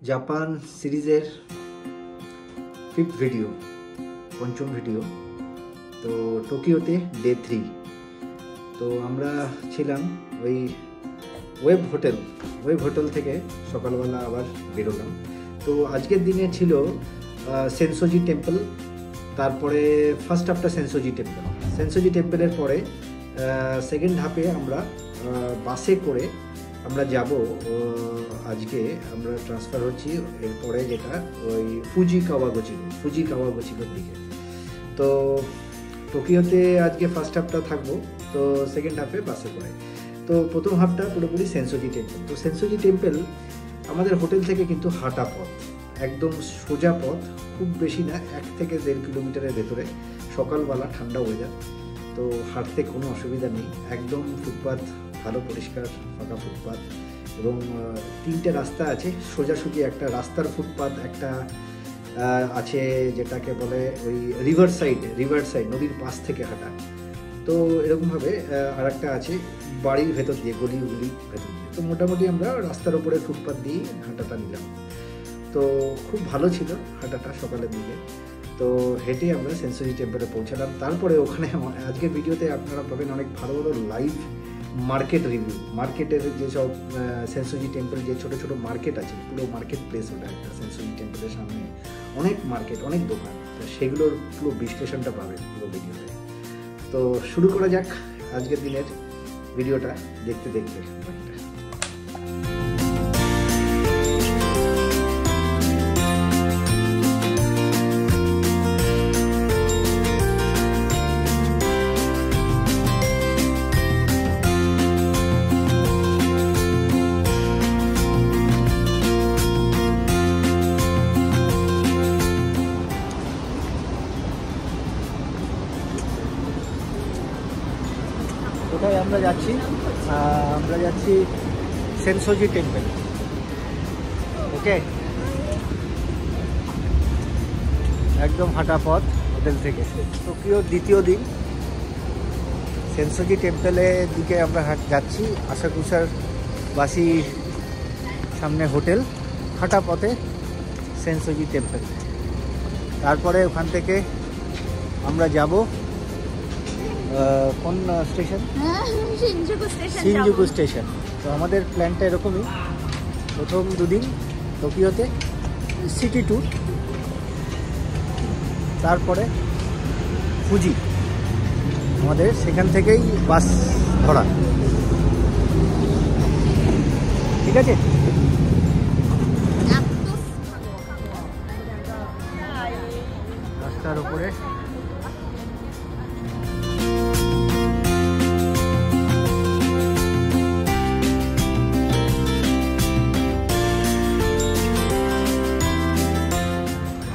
Japan সিরিজের fifth video, পঞ্চম video. তো টোকিওতে ডে 3। তো আমরা ছিলাম ওই ওয়েব হোটেল থেকে সকালবেলা আবার বেরোলাম। তো আজকের দিনে ছিল সেনসোজি টেম্পল, তারপরে ফার্স্ট হাফটা সেনসোজি টেম্পলের পরে সেকেন্ড হাফে আমরা বাসে করে আমরা যাব। আজকে আমরা ট্রান্সফার হচ্ছি এরপরে, যেটা ওই ফুজি কাওয়াগুচির দিকে। তো টোকিওতে আজকে ফার্স্ট হাফটা থাকবো, তো সেকেন্ড হাফে বাসে করে। তো প্রথম হাফটা পুরোপুরি সেনসোজি টেম্পল। তো সেনসোজি টেম্পল আমাদের হোটেল থেকে কিন্তু হাঁটা পথ, একদম সোজা পথ, খুব বেশি না, 1 থেকে 1.5 কিলোমিটারের ভেতরে। সকালবেলা ঠান্ডা ওয়েদার, তো হাঁটতে কোনো অসুবিধা নেই। একদম ফুটপাথ ভালো, পরিষ্কার ফাঁকা ফুটপাথ, এবং 3টে রাস্তা আছে সোজাসুজি। একটা রাস্তার ফুটপাথ, একটা আছে যেটাকে বলে ওই রিভার সাইড, নদীর পাশ থেকে হাঁটা। তো এরকমভাবে আর একটা আছে বাড়ির ভেতর দিয়ে, গলিগুলি ভেতর দিয়ে। তো মোটামুটি আমরা রাস্তার উপরে ফুটপাথ দিয়ে হাঁটাটা নিলাম। তো খুব ভালো ছিল হাঁটাটা সকালের দিকে। তো হেঁটে আমরা সেনসোজি টেম্পলে পৌঁছালাম। তারপরে ওখানে আজকের ভিডিওতে আপনারা পাবেন অনেক ভালো ভালো লাইভ মার্কেট রিভিউ। মার্কেটের যেসব সেনসোজি টেম্পল যে ছোটো ছোটো মার্কেট আছে, পুরো মার্কেট প্লেস ওটা একটা। সেনসোজি টেম্পলের সামনে অনেক মার্কেট, অনেক দোকান, সেগুলোর পুরো বিশ্লেষণটা পাবেন পুরো ভিডিওতে। তো শুরু করা যাক আজকের দিনের ভিডিওটা দেখতে বাকিটা। কোথায় আমরা যাচ্ছি সেনসোজি টেম্পল। ওকে, একদম হাঁটা পথ হোটেল থেকে। টোকিওর দ্বিতীয় দিন, সেনসোজি টেম্পলের দিকে আমরা যাচ্ছি। আসাকুসার বাসি সামনে হোটেল, হাঁটা পথে সেনসোজি টেম্পল। তারপরে ওখান থেকে আমরা যাব কোন স্টেশন? Shinjuku station. তো আমাদের প্ল্যানটা এরকমই, প্রথম দুদিন টোকিওতে সিটি ট্যুর, তারপরে ফুজি, আমাদের সেখান থেকেই বাস ধরা। ঠিক আছে? রাস্তার উপরে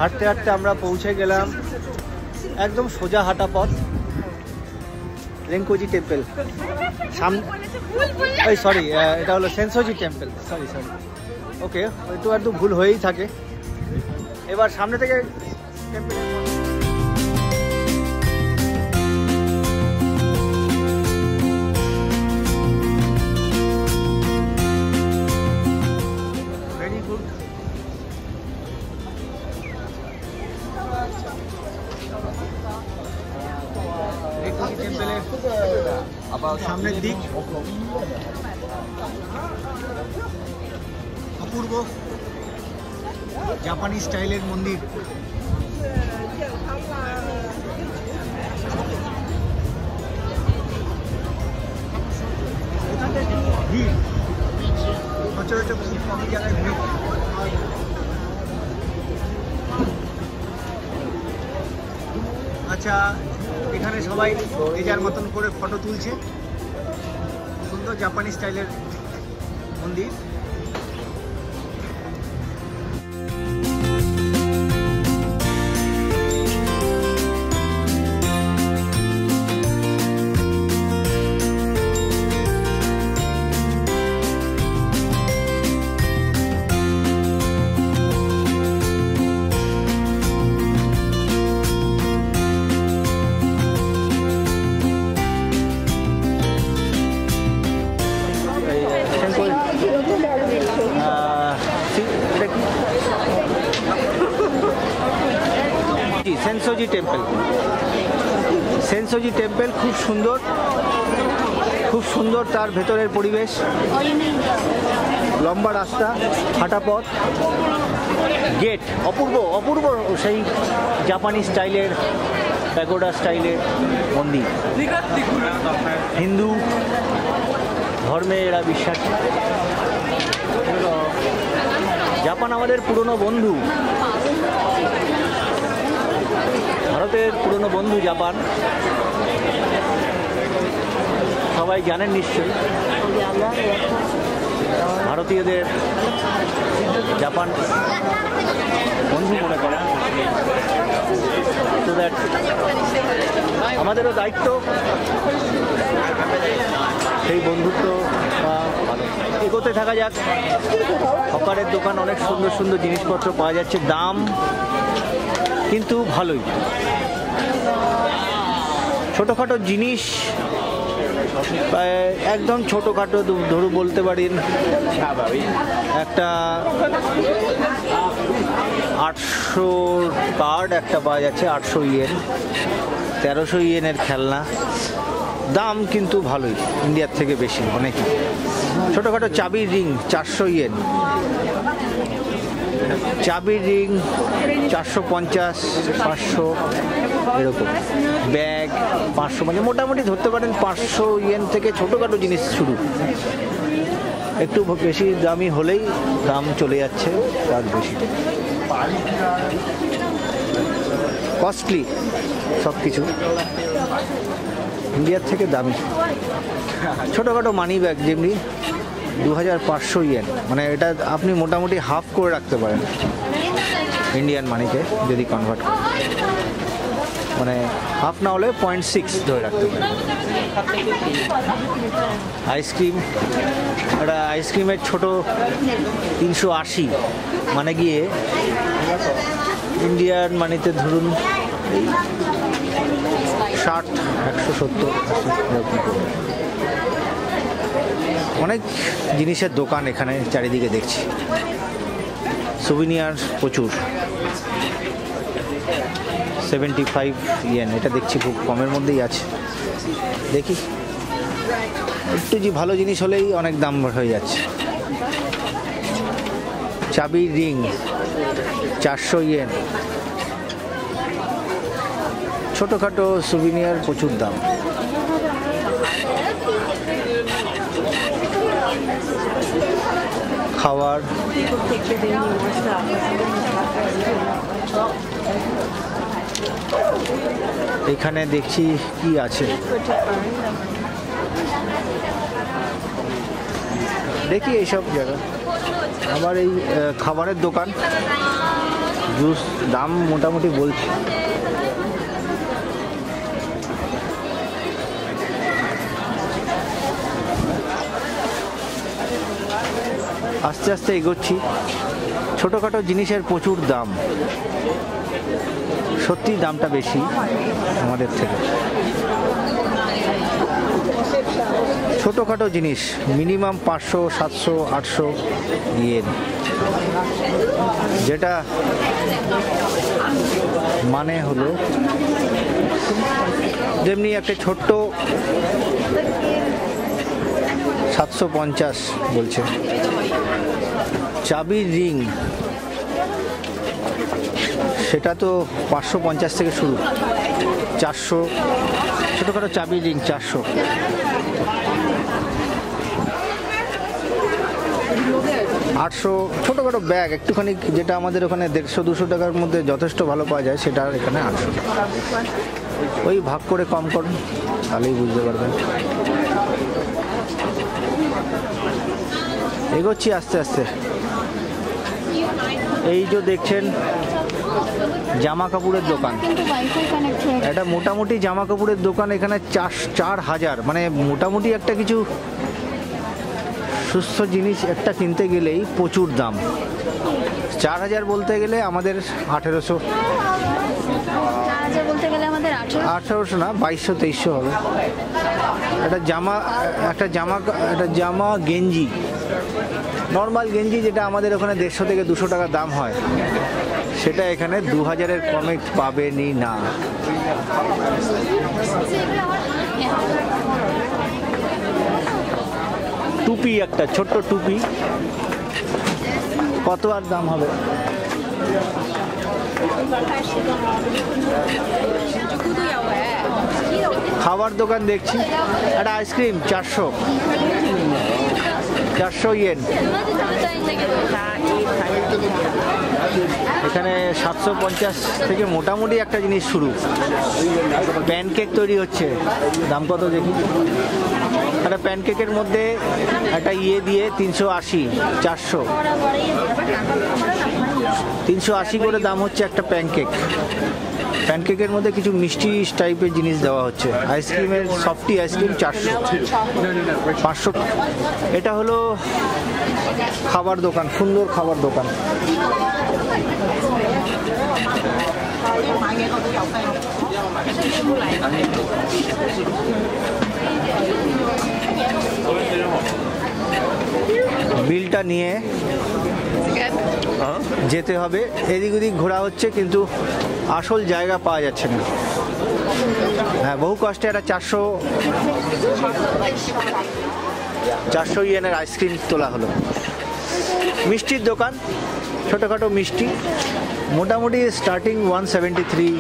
হাঁটতে হাঁটতে আমরা পৌঁছে গেলাম একদম সোজা হাঁটা পথ রেনকোজি টেম্পল সামনে। সরি, এটা হলো সেনসোজি টেম্পল। সরি, ওকে, একটু আধটু ভুল হয়েই থাকে। এবার সামনে থেকে টেম্পল সামনের দিক অপূর্ব জাপানি স্টাইলের মন্দির। ভিড় সচরাচর খুব কম জায়গায় ভিড়। আচ্ছা, এখানে সবাই যে যার মতন করে ফটো তুলছে। সুন্দর জাপানি স্টাইলের মন্দির। সেনসোজি টেম্পল। সেনসোজি টেম্পল খুব সুন্দর তার ভেতরের পরিবেশ, লম্বা রাস্তা, হাঁটা পথ, গেট অপূর্ব সেই জাপানি স্টাইলের প্যাগোডা স্টাইলের মন্দির। হিন্দু ধর্মে এরা বিশ্বাস। জাপান আমাদের পুরনো বন্ধু, ভারতের পুরনো বন্ধু জাপান, সবাই জানেন নিশ্চয়ই। ভারতীয়দের জাপান বন্ধু মনে করেন। তো দ্যাট আমাদেরও দায়িত্ব সেই বন্ধুত্ব এগোতে থাকা যাক। হকারের দোকান, অনেক সুন্দর জিনিসপত্র পাওয়া যাচ্ছে, দাম কিন্তু ভালোই। ছোটোখাটো জিনিস, একদম ছোটোখাটো ধরু বলতে পারেন একটা 800 কার্ড একটা পাওয়া যাচ্ছে, 800 ইয়েন, 1300 ইয়েনের খেলনা। দাম কিন্তু ভালোই, ইন্ডিয়ার থেকে বেশি অনেকই। ছোটোখাটো চাবির রিং 400 ইয়েন, চাবির রিং 450, 500 এরকম। ব্যাগ 500, মানে মোটামুটি ধরতে পারেন 500 ইয়েন থেকে ছোটোখাটো জিনিস শুরু। একটু বেশি দামি হলেই দাম চলে যাচ্ছে তার বেশি। কস্টলি সব কিছু, ইন্ডিয়ার থেকে দামি। ছোটোখাটো মানি ব্যাগ যেমনি 2500 ইয়েন, মানে এটা আপনি মোটামুটি হাফ করে রাখতে পারেন ইন্ডিয়ান মানিতে যদি কনভার্ট করেন, মানে হাফ না হলে 0.6 ধরে রাখতে পারেন। আইসক্রিম, একটা আইসক্রিমের ছোটো 380, মানে গিয়ে ইন্ডিয়ান মানিতে ধরুন 60, 170, 80 এরকম। অনেক জিনিসের দোকান এখানে চারিদিকে দেখছি, সুভিনিয়ার প্রচুর। 75 ইয়েন, এটা দেখছি খুব কমের মধ্যেই আছে। দেখি একটু যে ভালো জিনিস হলেই অনেক দাম হয়ে যাচ্ছে। চাবির রিং 400 ইয়েন, ছোটোখাটো সুভিনিয়ার প্রচুর দাম। খাবার, এখানে দেখছি কি আছে, দেখি এইসব জায়গা। আমার এই খাবারের দোকান, জুস, দাম মোটামুটি বলছি। আস্তে আস্তে এগোচ্ছি। ছোটোখাটো জিনিসের প্রচুর দাম, সত্যি দামটা বেশি আমাদের থেকে। ছোটোখাটো জিনিস মিনিমাম 500, 700, 800 ইয়েন, যেটা মানে হলো যেমনি একটা ছোট্ট 750 বলছে। চাবির রিং সেটা তো 550 থেকে শুরু, 400। ছোটোখাটো চাবির রিং 400। আটশো। ছোটোখাটো ব্যাগ একটুখানি, যেটা আমাদের ওখানে 150-200 টাকার মধ্যে যথেষ্ট ভালো পাওয়া যায়, সেটা এখানে 800। ওই ভাগ করে কম করুন, তাহলেই বুঝতে পারবেন। এগোচ্ছি আস্তে আস্তে। এই যে দেখছেন জামা কাপড়ের দোকান, এটা মোটামুটি জামা কাপড়ের দোকান। এখানে 4000, মানে মোটামুটি একটা কিছু সুস্থ জিনিস একটা কিনতে গেলেই প্রচুর দাম। 4000 বলতে গেলে আমাদের 1800, 1800 না 2200-2300 হবে। একটা জামা গেঞ্জি, নর্মাল গেঞ্জি যেটা আমাদের ওখানে 150 থেকে 200 টাকা দাম হয়, সেটা এখানে 2000-এর কমে পাবেনই না। টুপি, একটা ছোট্ট টুপি, কত আর দাম হবে? খাবার দোকান দেখছি, একটা আইসক্রিম 400 ইয়েন। এখানে 750 থেকে মোটামুটি একটা জিনিস শুরু। প্যানকেক তৈরি হচ্ছে, দাম কত দেখি? একটা প্যানকেকের মধ্যে একটা ইয়ে দিয়ে 380, 400, 380 করে দাম হচ্ছে একটা প্যানকেক। প্যানকেকের মধ্যে কিছু মিষ্টি টাইপের জিনিস দেওয়া হচ্ছে। আইসক্রিমের সফটি আইসক্রিম 400, 500। এটা হলো খাবার দোকান, সুন্দর খাবার দোকান। বিলটা নিয়ে যেতে হবে। এদিক ওদিক ঘোরা হচ্ছে কিন্তু আসল জায়গা পাওয়া যাচ্ছে না। হ্যাঁ, বহু কষ্টে একটা 400 ইয়েনের আইসক্রিম তোলা হলো। মিষ্টির দোকান, ছোটোখাটো মিষ্টি, মোটামুটি স্টার্টিং 173।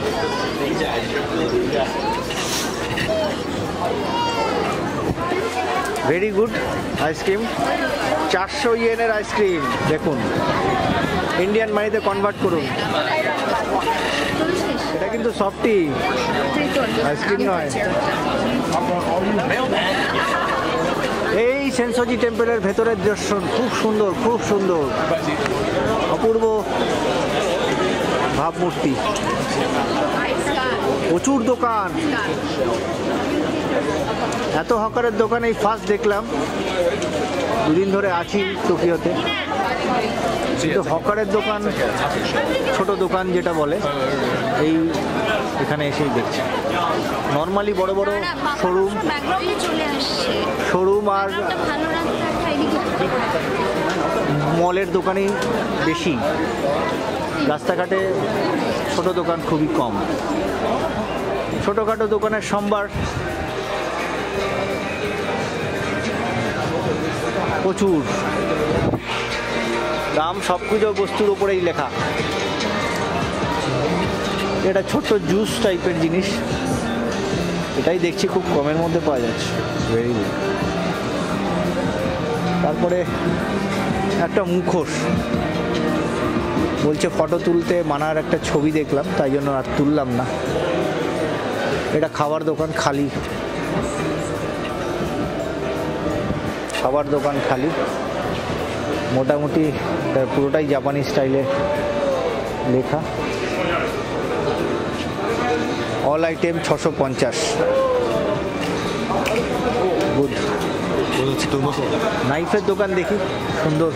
ভেরি গুড আইসক্রিম, 400 ইয়েনের আইসক্রিম। দেখুন, ইন্ডিয়ান মানিতে কনভার্ট করুন। এটা কিন্তু সফটি আইসক্রিম নয়। এই সেনসোজি টেম্পলের ভেতরের দৃশ্য খুব সুন্দর, খুব সুন্দর, অপূর্ব ভাবমূর্তি। প্রচুর দোকান, এত হকারের দোকান এই ফার্স্ট দেখলাম। দুদিন ধরে আছি টোকিওতে, কিন্তু হকারের দোকান, ছোট দোকান যেটা বলে, এই এখানে এসেই দেখছি। নর্মালি বড় বড় শোরুম আর মলের দোকানই বেশি, রাস্তাঘাটে ছোট দোকান খুবই কম। ছোটোখাটো দোকানের সম্ভার প্রচুর, দাম সবকিছু বস্তুর উপরেই লেখা। এটা ছোট্ট জুস টাইপের জিনিস, এটাই দেখছি খুব কমের মধ্যে পাওয়া যাচ্ছে। Very good. তারপরে একটা মুখোশ, বলছে ফটো তুলতে মানার একটা ছবি দেখলাম, তাই জন্য আর তুললাম না। এটা খাবার দোকান, খালি খাবার দোকান, খালি। মোটামুটি পুরোটাই জাপানি স্টাইলে লেখা। All item 650। গুড। নাইফের দোকান দেখি, সুন্দর।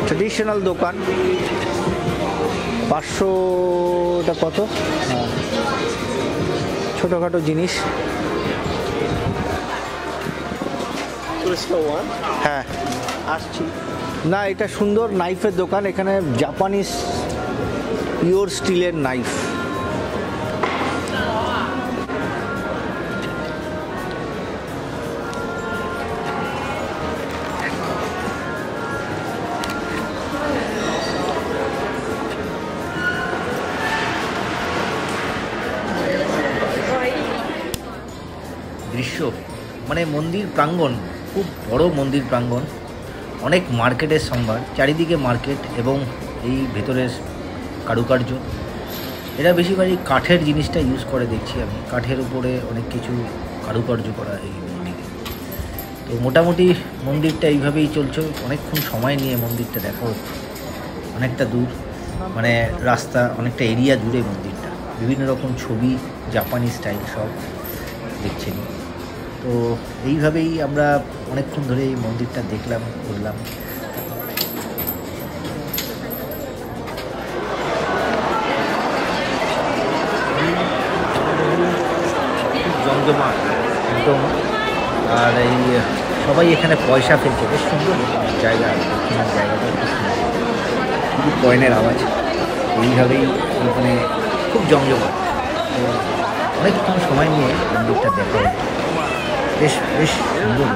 ট্রেডিশনাল দোকান, 500টা কত? ছোটোখাটো জিনিস। হ্যাঁ, আসছি। না, এটা সুন্দর নাইফের দোকান। এখানে জাপানিজ পিওর স্টিলের নাইফ। দৃশ্য মানে মন্দির প্রাঙ্গণ, খুব বড় মন্দির প্রাঙ্গণ, অনেক মার্কেটের সম্ভার, চারিদিকে মার্কেট এবং এই ভেতরের কারুকার্য। এরা বেশিরভাগই কাঠের জিনিসটা ইউজ করে দেখছি আমি, কাঠের উপরে অনেক কিছু কারুকার্য করা এই মন্দিরে। তো মোটামুটি মন্দিরটা এইভাবেই চলছে। অনেকক্ষণ সময় নিয়ে মন্দিরটা দেখা হচ্ছে, অনেকটা দূর, মানে রাস্তা অনেকটা এরিয়া জুড়ে মন্দিরটা, বিভিন্ন রকম ছবি, জাপানি স্টাইল সব দেখছেন। তো এইভাবেই আমরা অনেকক্ষণ ধরে এই মন্দিরটা দেখলাম, ঘুরলাম। জমজমাট একদম। আর এই সবাই এখানে পয়সা ফেলছে, বেশ সুন্দর জায়গা, দক্ষিণের জায়গাটা খুব কয়েনের আওয়াজ, এইভাবেই মানে খুব জমজমাট। তো অনেকক্ষণ সময় নিয়ে মন্দিরটা দেখা হয়, বেশ বেশ সুন্দর।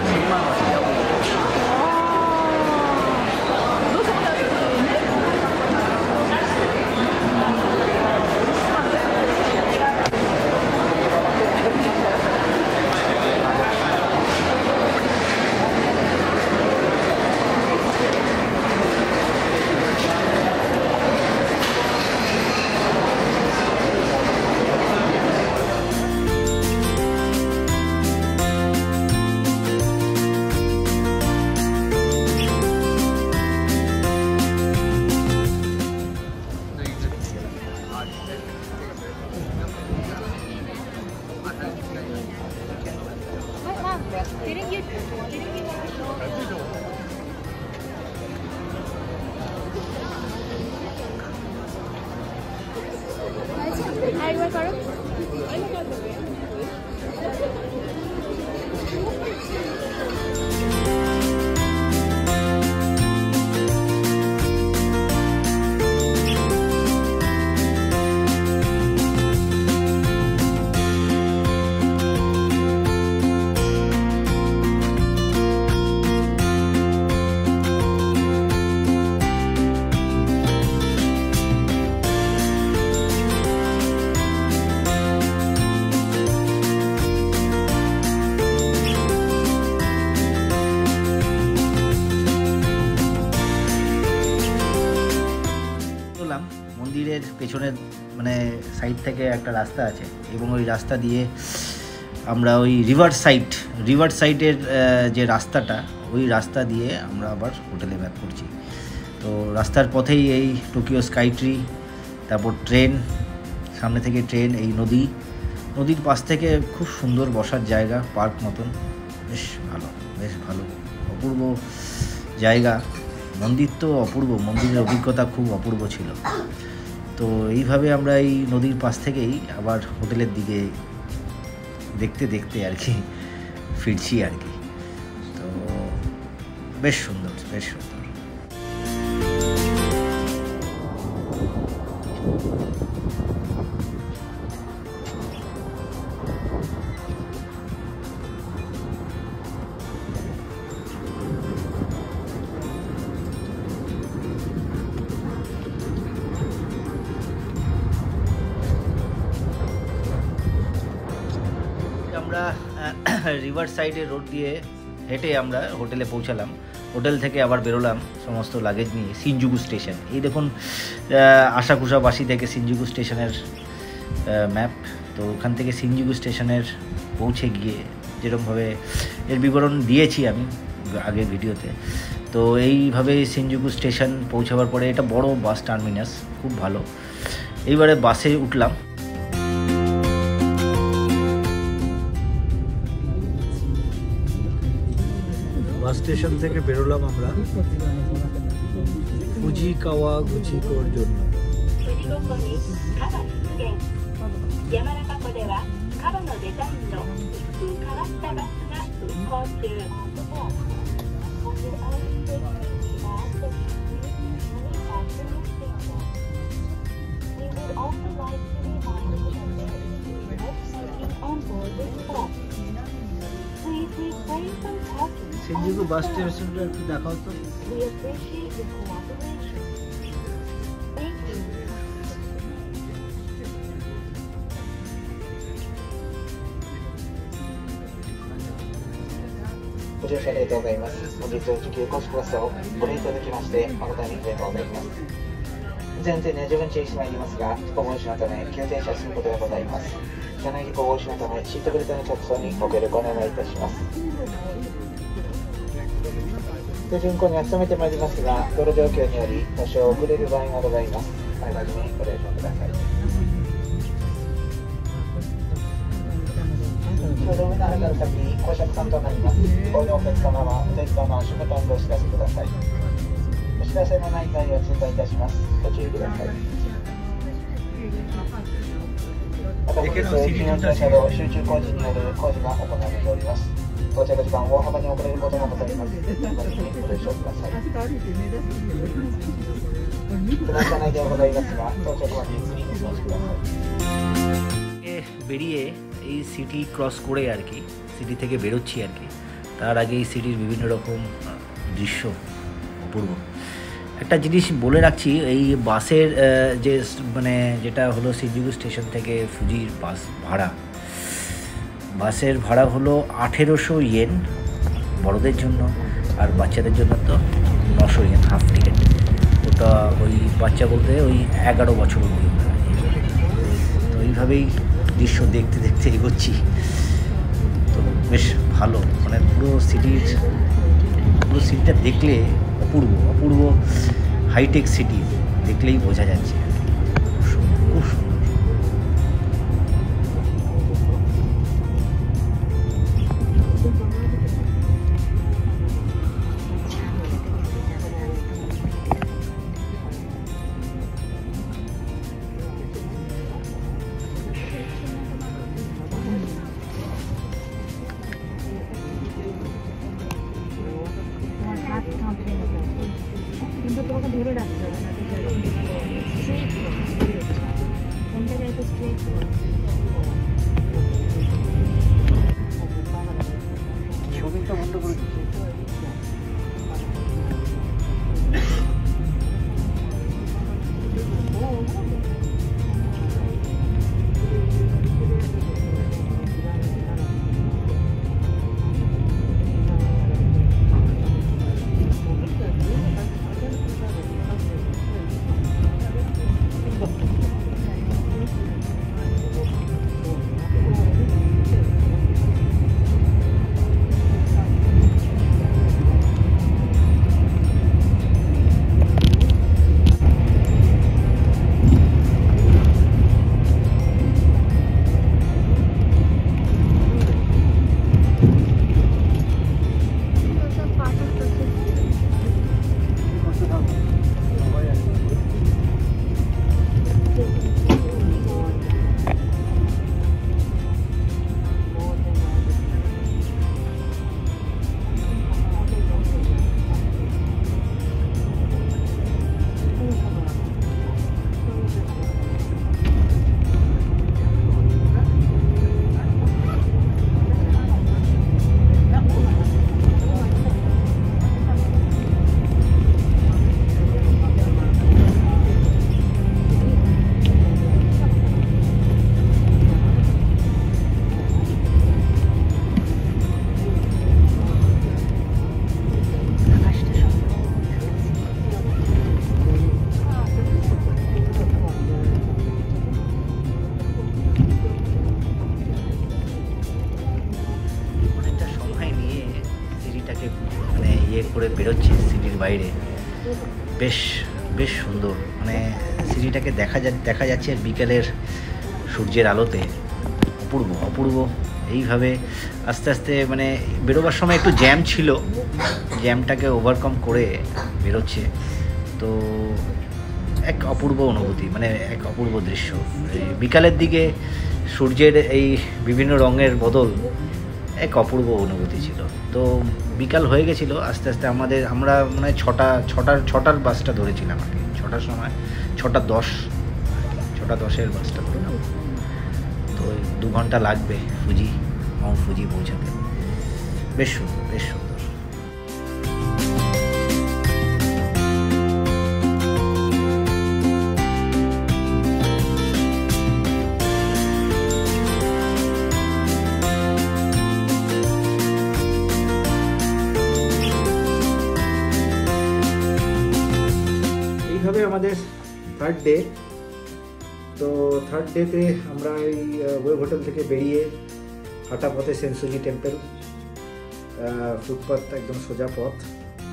মন্দিরের পেছনের মানে সাইড থেকে একটা রাস্তা আছে এবং ওই রাস্তা দিয়ে আমরা ওই রিভার সাইডের যে রাস্তাটা, ওই রাস্তা দিয়ে আমরা আবার হোটেলে ব্যাক করছি। তো রাস্তার পথেই এই টোকিও স্কাই ট্রি, তারপর ট্রেন, সামনে থেকে ট্রেন, এই নদীর পাশ থেকে খুব সুন্দর বসার জায়গা, পার্ক মতন, বেশ ভালো অপূর্ব জায়গা। মন্দির তো অপূর্ব, মন্দিরের অভিজ্ঞতা খুব অপূর্ব ছিল। তো এইভাবে আমরা এই নদীর পাশ থেকেই আবার হোটেলের দিকে দেখতে আর কি ফিরছি আর কি। তো বেশ সুন্দর। আমরা রিভার সাইডের রোড দিয়ে হেঁটে আমরা হোটেলে পৌঁছালাম। হোটেল থেকে আবার বেরোলাম সমস্ত লাগেজ নিয়ে শিনজুকু স্টেশন। এই দেখুন আশাকুশাবাসী থেকে শিনজুকু স্টেশনের ম্যাপ। তো ওখান থেকে শিনজুকু স্টেশনের পৌঁছে গিয়ে যেরকমভাবে এর বিবরণ দিয়েছি আমি আগের ভিডিওতে, তো এইভাবে শিনজুকু স্টেশন পৌঁছাবার পরে এটা বড় বাস টার্মিনাস, খুব ভালো। এইবারে বাসে উঠলাম। বাস স্টেশন থেকে বেরোলাম আমরা ফুজিকাওয়া গুচিকোর জন্য। শিনজুকু বাস স্টেশনটা একটু দেখাও তো।ご乗車ありがとうございます。本日お時給コストコスをご利用いただきまして誠にありがとうございます。全店で十分注意してまいりますが、ご申しのため急停車することがございます。車内でご防止のためシートベルトの着装にご協力お願いいたします。手順庫に集めてまいりますが、道路状況により多少遅れる場合がございます。あらかじめご了承ください。ちょうど上の原から先、降車区間となります。ご利用お客様はお手伝いの出荷単でお知らせください。お知らせのない際は通過いたします。ご注意ください。また本日、新四車両集中工事による工事が行われております。到着時間大幅に遅れることがございます。ご注意ご了承ください。プラン車内でございますが、到着までゆっくりお過ごしください。বেরিয়ে এই সিটি ক্রস করে আর কি, সিটি থেকে বেরোচ্ছি আর কি, তার আগে এই সিটির বিভিন্ন রকম দৃশ্য অপূর্ব। একটা জিনিস বলে রাখছি, এই বাসের যে মানে যেটা হলো শিনজুকু স্টেশন থেকে ফুজির বাস ভাড়া, বাসের ভাড়া হলো 1800 ইয়েন বড়দের জন্য, আর বাচ্চাদের জন্য তো 900 ইয়েন হাফ টিকিট। ওটা ওই বাচ্চা বলতে ওই 11 বছর অবধি। তো এইভাবেই দৃশ্য দেখতে দেখতে এগোচ্ছি। তো বেশ ভালো, মানে পুরো সিটিটা দেখলে অপূর্ব অপূর্ব হাইটেক সিটি দেখলেই বোঝা যাচ্ছে, খুব সুন্দর। কিন্তু তোমাকে ধরে রাখতে হবে না, কোনটা যাইতে স্ট্রেট। ছবিটা বন্ধ করে দিচ্ছি। করে বেরোচ্ছি সিটির বাইরে, বেশ বেশ সুন্দর, মানে সিটিটাকে দেখা যাচ্ছে বিকেলের সূর্যের আলোতে, অপূর্ব অপূর্ব। এইভাবে আস্তে আস্তে মানে বেরোবার সময় একটু জ্যাম ছিল, জ্যামটাকে ওভারকাম করে বেরোচ্ছে। তো এক অপূর্ব অনুভূতি, মানে এক অপূর্ব দৃশ্য। বিকালের দিকে সূর্যের এই বিভিন্ন রঙের বদল এক অপূর্ব অনুভূতি ছিল। তো বিকাল হয়ে গেছিলো আস্তে আস্তে, আমরা মানে ছটার বাসটা ধরেছিলাম আগে, 6টার সময়, 6:10 বাসটা ধরলাম। তো 2 ঘন্টা লাগবে মাউন্ট ফুজি পৌঁছাতে। বেশ সুন্দর, বেশ সুন্দর। এইভাবে আমাদের থার্ড ডে। তো থার্ড ডেতে আমরা এই ওয়েব হোটেল থেকে বেরিয়ে হাঁটা পথে সেনসুজি টেম্পল, ফুটপাথ একদম সোজা পথ,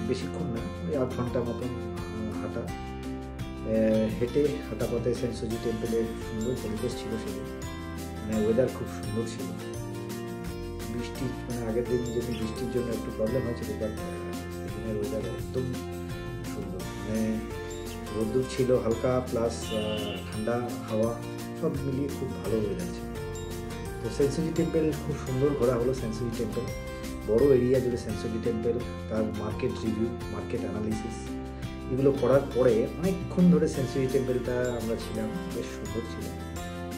বেশিক্ষণ না, ওই 8 ঘন্টা মতন হাঁটা, হেঁটে হাঁটা পথে সেনসুজি টেম্পলের সুন্দর পরিবেশ ছিল সেদিন, মানে ওয়েদার খুব সুন্দর ছিল। বৃষ্টি মানে আগের দিন যদি বৃষ্টির জন্য একটু প্রবলেম হয়েছিল, বাট সেদিনের ওয়েদার একদম সুন্দর, মানে রোদ্দুর ছিল হালকা, প্লাস ঠান্ডা হাওয়া, সব মিলিয়ে খুব ভালো ওয়েদার ছিল। তো সেনসুজি টেম্পল খুব সুন্দর ঘোরা হলো। সেনসুজি টেম্পল বড় এরিয়া জুড়ে সেঞ্চুরি টেম্পল, তার মার্কেট রিভিউ, মার্কেট অ্যানালিসিস, এগুলো করার পরে অনেকক্ষণ ধরে সেঞ্চুরি টেম্পলটা আমরা ছিলাম, বেশ সুন্দর ছিল।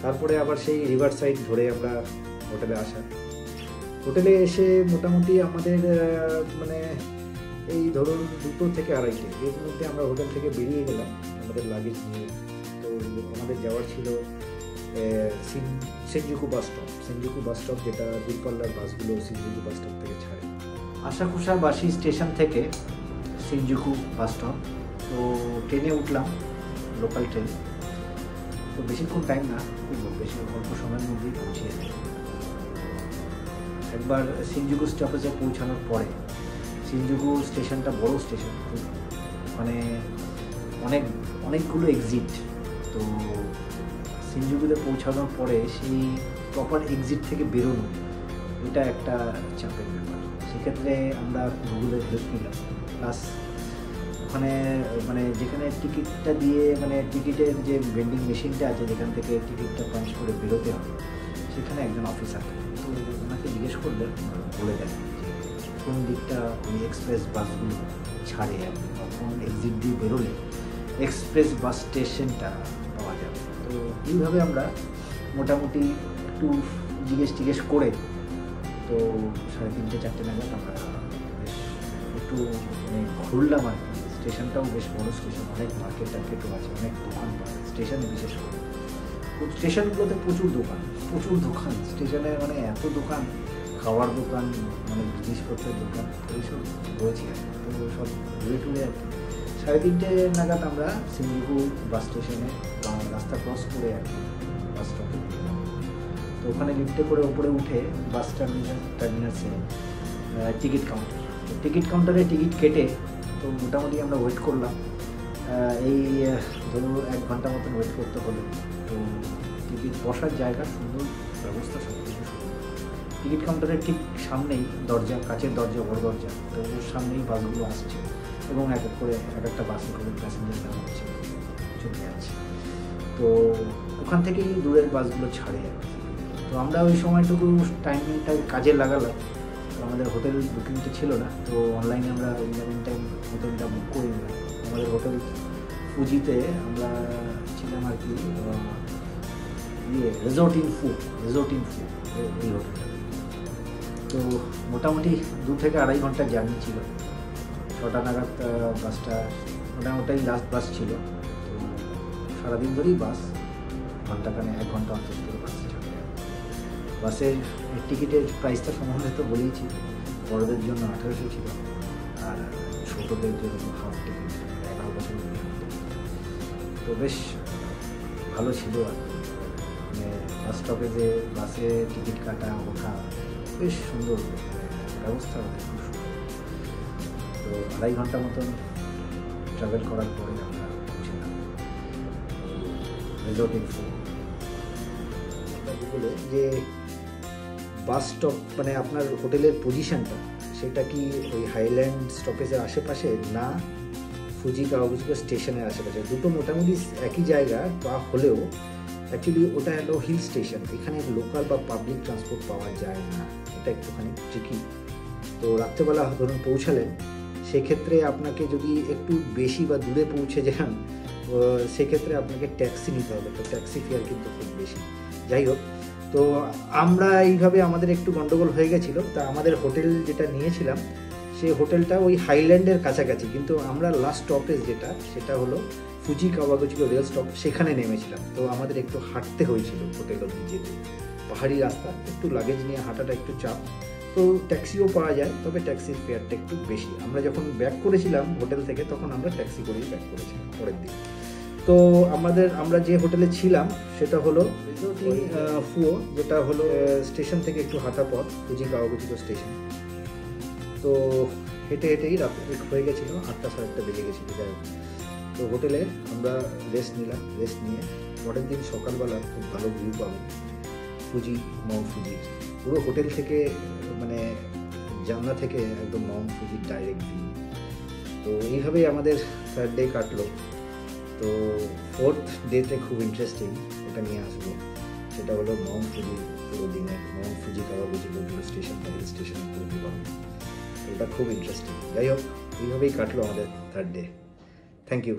তারপরে আবার সেই রিভার সাইড ধরে আমরা হোটেলে আসা। হোটেলে এসে মোটামুটি আমাদের মানে এই ধরুন 2টো থেকে 2:30 এর মধ্যে আমরা হোটেল থেকে বেরিয়ে গেলাম আমাদের লাগেজ নিয়ে। তো আমাদের যাওয়ার ছিল Shinjuku bus stop. Shinjuku bus stop যেটা দূরপাল্লার বাসগুলো সিনজুকু বাস স্টপ থেকে ছাড়ে। আসাকুসাবাসী স্টেশন থেকে সিনজুকু বাস স্টপ। তো ট্রেনে উঠলাম, লোকাল ট্রেন। তো বেশিক্ষণ টাইম না, খুব বেশি অল্প সময়ের মধ্যেই পৌঁছে যাবে। একবার সিনজুকু স্টপেজে পৌঁছানোর পরে, সিনজুকু স্টেশনটা বড় স্টেশন, মানে অনেকগুলো এক্সিট। তো সিনজুকুতে পৌঁছানোর পরে সেই প্রপার এক্সিট থেকে বেরোনো, এটা একটা চাপের ব্যাপার। সেক্ষেত্রে আমরা গুগলের হেল্প নিলাম, প্লাস ওখানে মানে যেখানে টিকিটটা দিয়ে মানে টিকিটের যে ভেন্ডিং মেশিনটা আছে যেখান থেকে টিকিটটা পাঞ্চ করে বেরোতে হবে, সেখানে একজন অফিসার, তো ওনাকে জিজ্ঞেস করলে বলে দেন যে কোন দিকটা ওই এক্সপ্রেস বাসগুলো ছাড়ে আর বা কোন এক্সিট দিয়ে বেরোলে এক্সপ্রেস বাস স্টেশনটা পাওয়া যাবে। তো এইভাবে আমরা মোটামুটি একটু জিজ্ঞেস করে তো 3:30-4টে নাগাদ আমরা বেশ একটু মানে ঘুরলাম আর কি। স্টেশনটাও বেশ বড় স্টেশন, অনেক মার্কেটও আছে, অনেক দোকান পায় স্টেশনে, বিশেষ করে স্টেশনগুলোতে প্রচুর দোকান স্টেশনে, মানে এত দোকান, খাওয়ার দোকান, মানে জিনিসপত্রের দোকান, ওইসব রয়েছে। তো সব ঘুরে টুরে আর কি 3:30 নাগাদ আমরা সিনজুকু বাস স্টেশনে রাস্তা ক্রস করে আর কি বাস স্টপে গেলাম। তো ওখানে লিফটে করে ওপরে উঠে বাস টার্মিনাসে টিকিট কাউন্টারে টিকিট কেটে তো মোটামুটি আমরা ওয়েট করলাম। এই ধরুন 1 ঘন্টা মতন ওয়েট করতে হলো। তো টিকিট বসার জায়গা সুন্দর, ব্যবস্থা সব কিছু সুন্দর। টিকিট কাউন্টারের ঠিক সামনেই দরজা, কাচের দরজা, বড় দরজা, তো ওর সামনেই বাসগুলো আসছে এবং এক একটা বাসে করে প্যাসেঞ্জার নেওয়া হচ্ছে, চলে যাচ্ছে। তো ওখান থেকেই দূরের বাসগুলো ছাড়ে আর কি। তো আমরা ওই সময়টুকু টাইমিংটা কাজে লাগালাম। তো আমাদের হোটেল বুকিং তো ছিল না, তো অনলাইনে আমরা 11 টাইম হোটেলটা বুক করে নিলাম। আমাদের হোটেল ফুজিতে আমরা ছিলাম আর কি, রিসোর্ট ইন ফু এই হোটেলটা। তো মোটামুটি 2 থেকে 2.5 ঘন্টার জার্নি ছিল। 6টা নাগাদ বাসটা, ওটাই লাস্ট বাস ছিল। তো সারাদিন ধরেই বাস, ঘন্টাখানে 1 ঘন্টা অন্তর করে বাস চলে। বাসের টিকিটের প্রাইসটা সম্বন্ধে তো বলেইছি, বড়দের জন্য 1800 ছিল, আর ছোটদের জন্য হাফ টিকিট 11 বছর। তো বেশ ভালো ছিল আর কি, মানে বাস স্টপেজে বাসে টিকিট কাটা ওঠা বেশ সুন্দর, ব্যবস্থা খুব সুন্দর। তো 2.5 ঘন্টা মতন ট্রাভেল করার পরে আমরা পৌঁছলাম রিসোর্ট ইন ফু। গুগলে যে বাস স্টপ মানে আপনার হোটেলের পজিশনটা, সেটা কি ওই হাইল্যান্ড স্টপেজের আশেপাশে না ফুজি কাওয়াগুচি স্টেশনের আশেপাশে, দুটো মোটামুটি একই জায়গা তা হলেও অ্যাকচুয়ালি ওটা হলো হিল স্টেশন, এখানে লোকাল বা পাবলিক ট্রান্সপোর্ট পাওয়া যায় না, এটা একটুখানি ট্রিকি। তো রাত্রেবেলা ধরুন পৌঁছালেন, সেক্ষেত্রে আপনাকে যদি একটু বেশি বা দূরে পৌঁছে যান, সেক্ষেত্রে আপনাকে ট্যাক্সি নিতে হবে। তো ট্যাক্সি ফেয়ার কিন্তু খুব বেশি। যাই হোক, তো আমরা এইভাবে আমাদের একটু গন্ডগোল হয়ে গেছিলো। তা আমাদের হোটেল যেটা নিয়েছিলাম, সেই হোটেলটা ওই হাইল্যান্ডের কাছাকাছি, কিন্তু আমরা লাস্ট স্টপেজ যেটা, সেটা হলো ফুজি কাওয়াগুচি রেল স্টপ, সেখানে নেমেছিলাম। তো আমাদের একটু হাঁটতে হয়েছিল হোটেল অবধি যেতে, পাহাড়ি রাস্তা, একটু লাগেজ নিয়ে হাঁটাটা একটু চাপ। তো ট্যাক্সিও পাওয়া যায়, তবে ট্যাক্সির ফেয়ারটা একটু বেশি। আমরা যখন ব্যাক করেছিলাম হোটেল থেকে, তখন আমরা ট্যাক্সি করেই ব্যাক করেছিলাম পরের দিন। তো আমরা যে হোটেলে ছিলাম সেটা হলো রিসোর্ট ইন ফুও, যেটা হলো স্টেশন থেকে একটু হাঁটা পথ, ফুজি কাওয়াগুচি স্টেশন। তো হেঁটেই রাত হয়ে গেছিলো, 8টা 8:30 বেজে গেছিলো। যাই হোক, তো হোটেলে আমরা রেস্ট নিলাম। রেস্ট নিয়ে পরের দিন সকালবেলা খুব ভালো ভিউ পাবেন মাউন্ট ফুজির, পুরো হোটেল থেকে, মানে জানলা থেকে একদম মাউন্ট ফুজির ডাইরেক্ট ভিউ। তো এইভাবেই আমাদের 3rd ডে কাটলো। তো 4th ডেতে খুব ইন্টারেস্টিং, ওটা নিয়ে আসবো, সেটা হলো মাউন্ট ফুজি পুরো দিনে মাউন্ট ফুজি কাওয়াগুচি পর্যন্ত স্টেশন থেকে স্টেশনে পৌঁছে পারবো। তো এটা খুব ইন্টারেস্টিং। যাই হোক, এইভাবেই কাটলো আমাদের থার্ড ডে। Thank you.